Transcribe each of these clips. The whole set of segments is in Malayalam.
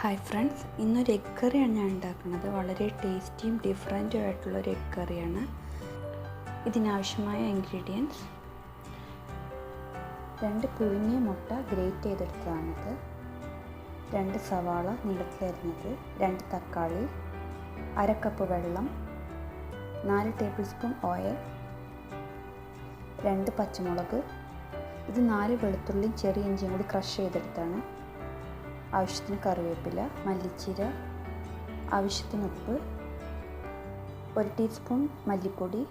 ഹായ് ഫ്രണ്ട്സ്, ഇന്നൊരു എഗ് കറിയാണ് ഞാൻ ഉണ്ടാക്കുന്നത്. വളരെ ടേസ്റ്റിയും ഡിഫറൻറ്റും ആയിട്ടുള്ളൊരു എഗ് കറിയാണ്. ഇതിനാവശ്യമായ ഇൻഗ്രീഡിയൻസ്: 2 പുഴുങ്ങിയ മുട്ട ഗ്രേറ്റ് ചെയ്തെടുത്തതാണിത്, 2 സവാള നീളത്തിലരിഞ്ഞത്, 2 തക്കാളി, 1/2 കപ്പ് വെള്ളം, 4 ടേബിൾ സ്പൂൺ ഓയിൽ, 2 പച്ചമുളക്, ഇത് 4 വെളുത്തുള്ളിയും ചെറിയ ഇഞ്ചിയും കൂടി ക്രഷ് ചെയ്തെടുത്താണ്, ആവശ്യത്തിന് കറിവേപ്പില, മല്ലിച്ചീര, ആവശ്യത്തിന് ഉപ്പ്, 1 ടീസ്പൂൺ മല്ലിപ്പൊടി,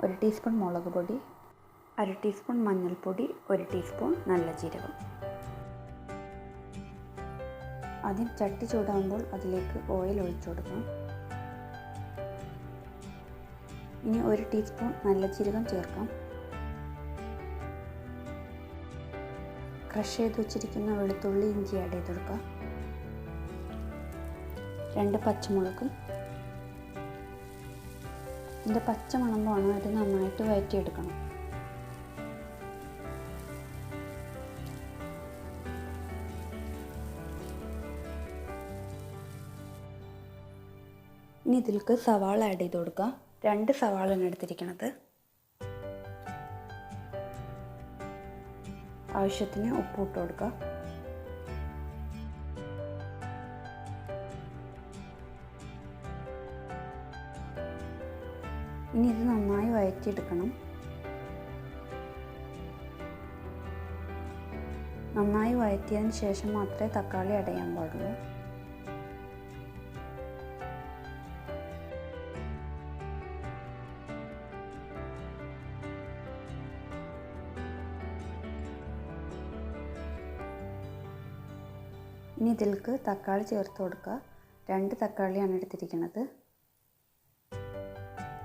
1 ടീസ്പൂൺ മുളക് പൊടി, 1/2 ടീസ്പൂൺ മഞ്ഞൾപ്പൊടി, 1 ടീസ്പൂൺ നല്ല ജീരകം. ആദ്യം ചട്ടി ചൂടാകുമ്പോൾ അതിലേക്ക് ഓയിൽ ഒഴിച്ചു കൊടുക്കണം. ഇനി 1 ടീസ്പൂൺ നല്ല ജീരകം ചേർക്കാം. ക്രഷ് ചെയ്ത് വെച്ചിരിക്കുന്ന വെളുത്തുള്ളി ഇഞ്ചി ആഡ് ചെയ്ത് കൊടുക്കുക. 2 പച്ചമുളകും. ഇതിൻ്റെ പച്ച മണം പോകണം, അത് നന്നായിട്ട് വഴറ്റിയെടുക്കണം. ഇനി ഇതിലേക്ക് സവാള ആഡ് ചെയ്ത് കൊടുക്കുക. 2 സവാളയാണ് എടുത്തിരിക്കുന്നത്. ആവശ്യത്തിന് ഉപ്പ് ഇട്ട് കൊടുക്കുക. ഇനി ഇത് നന്നായി വഴറ്റിയെടുക്കണം. നന്നായി വഴറ്റിയതിന് ശേഷം മാത്രമേ തക്കാളി ആഡ് ചെയ്യാൻ പാടുള്ളൂ. ഇനി ഇതിലേക്ക് തക്കാളി ചേർത്ത് കൊടുക്കുക. 2 തക്കാളിയാണ് എടുത്തിരിക്കുന്നത്.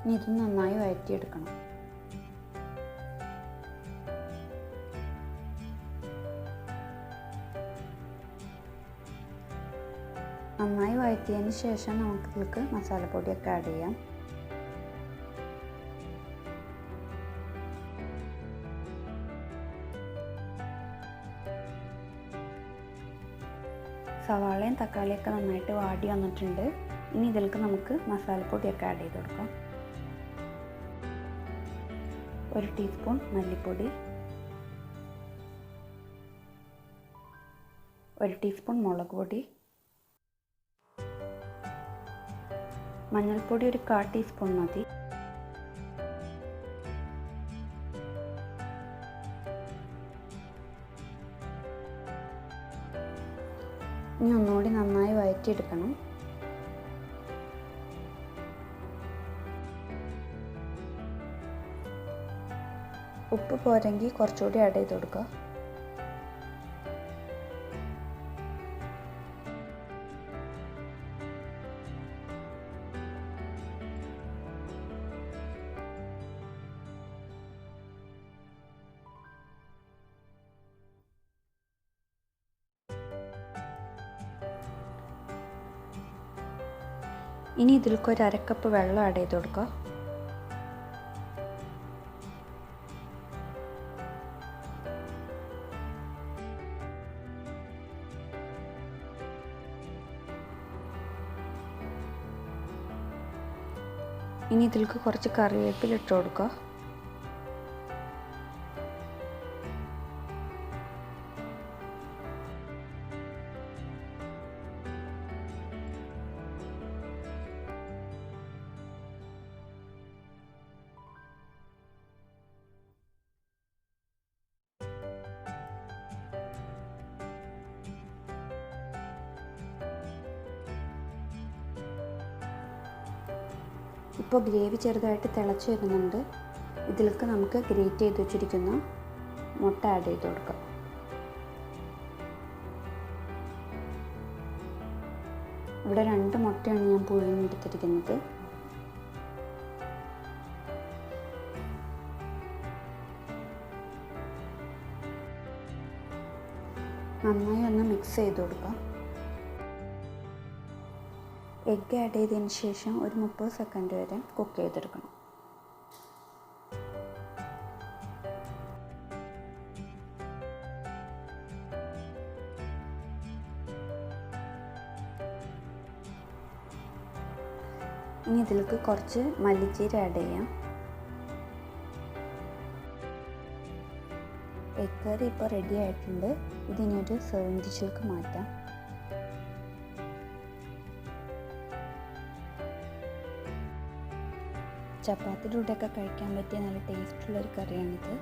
ഇനി ഇത് നന്നായി വഴറ്റിയെടുക്കണം. നന്നായി വഴറ്റിയതിന് ശേഷം നമുക്ക് ഇതിലേക്ക് മസാലപ്പൊടിയൊക്കെ ആഡ് ചെയ്യാം. സവാളയും തക്കാളിയൊക്കെ നന്നായിട്ട് വാടി വന്നിട്ടുണ്ട്. ഇനി ഇതിലേക്ക് നമുക്ക് മസാലപ്പൊടിയൊക്കെ ആഡ് ചെയ്ത് കൊടുക്കാം. 1 ടീസ്പൂൺ മല്ലിപ്പൊടി, 1 ടീസ്പൂൺ മുളക് പൊടി, മഞ്ഞൾപ്പൊടി 1/4 ടീസ്പൂൺ മതി. ഇനി ഒന്നുകൂടി നന്നായി വഴറ്റിയെടുക്കണം. ഉപ്പ് പോരെങ്കിൽ കുറച്ചുകൂടി ആഡ് ചെയ്ത് കൊടുക്കുക. ഇനി ഇതിലേക്ക് 1/2 കപ്പ് വെള്ളം ആഡ് ചെയ്ത് കൊടുക്കുക. ഇനി ഇതിലേക്ക് കുറച്ച് കറിവേപ്പില ഇട്ട് കൊടുക്കുക. ഇപ്പോൾ ഗ്രേവി ചെറുതായിട്ട് തിളച്ച് വരുന്നുണ്ട്. ഇതിലേക്ക് നമുക്ക് ഗ്രേറ്റ് ചെയ്ത് വെച്ചിരിക്കുന്ന മുട്ട ആഡ് ചെയ്ത് കൊടുക്കാം. ഇവിടെ 2 മുട്ടയാണ് ഞാൻ പുഴുങ്ങിയെടുത്തിരിക്കുന്നത്. നന്നായി ഒന്ന് മിക്സ് ചെയ്ത് കൊടുക്കാം. എഗ്ഗ് ആഡ് ചെയ്തതിന് ശേഷം ഒരു 30 സെക്കൻഡ് വരെ കുക്ക് ചെയ്തെടുക്കണം. ഇനി ഇതിലേക്ക് കുറച്ച് മല്ലിച്ചീര ആഡ് ചെയ്യാം. എഗ് കറി ഇപ്പോൾ റെഡി ആയിട്ടുണ്ട്. ഇതിനൊരു സെർവിങ് ഡിഷിലേക്ക് മാറ്റാം. ചപ്പാത്തിയുടെ കൂടെയൊക്കെ കഴിക്കാൻ പറ്റിയ നല്ല ടേസ്റ്റുള്ളൊരു കറിയാണിത്.